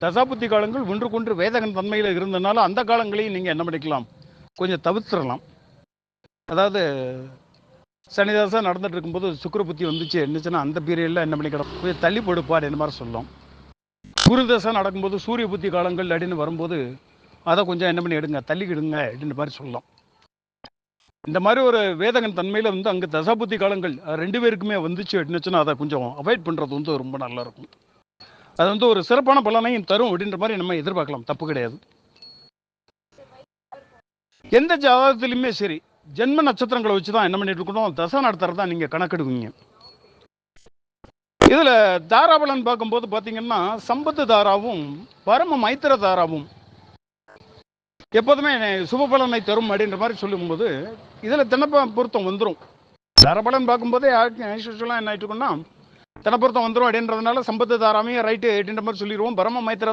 தசாபுத்தி காலங்கள் ஒன்றுக்கொன்று வேதகன் தன்மையில் இருந்தனால அந்த காலங்களையும் நீங்கள் என்ன பண்ணிக்கலாம், கொஞ்சம் தவிர்த்துடலாம். அதாவது சனிதாசா நடந்துட்டு இருக்கும்போது சுக்கிர புத்தி வந்துச்சு என்னச்சுன்னா அந்த பீரியடில் என்ன பண்ணிக்கலாம், கொஞ்சம் தள்ளி போடுப்பாடு என்ன மாதிரி சொல்லலாம். குருதசை நடக்கும்போது சூரிய புத்தி காலங்கள் அப்படின்னு வரும்போது அதை கொஞ்சம் என்ன பண்ணி எடுங்க, தள்ளிக்கிடுங்க அப்படின்ற மாதிரி சொல்லலாம். இந்த மாதிரி ஒரு வேதகன் தன்மையில் வந்து அங்கே தசாபுத்தி காலங்கள் ரெண்டு பேருக்குமே வந்துச்சு அப்படின்னுச்சுன்னா அதை கொஞ்சம் அவாய்ட் பண்ணுறது வந்து ரொம்ப நல்லா இருக்கும். அது வந்து ஒரு சிறப்பான பலனையும் தரும் அப்படின்ற மாதிரி நம்ம எதிர்பார்க்கலாம், தப்பு கிடையாது. எந்த ஜாதகத்திலுமே சரி ஜென்ம நட்சத்திரங்களை வச்சு தான் என்ன பண்ணிட்டு இருக்கணும், தசை நடத்துறது தான் நீங்கள் கணக்கெடுவீங்க. இதில் தாராபலன் பார்க்கும்போது பார்த்தீங்கன்னா சம்பத்து தாராவும் பரம மைத்திர தாராவும் எப்போதுமே சுபபலனை தரும் அப்படின்ற மாதிரி சொல்லும்போது இதில் தினப்ப பொருத்தம் வந்துடும். தாராபலன் பார்க்கும்போதே என்ன ஆயிட்டு இருக்குன்னா தினப்பொருத்தம் வந்துடும் அப்படின்றதுனால சம்பத்து தாராமையும் ரைட்டு அப்படின்ற மாதிரி சொல்லிடுவோம். பரம மைத்திர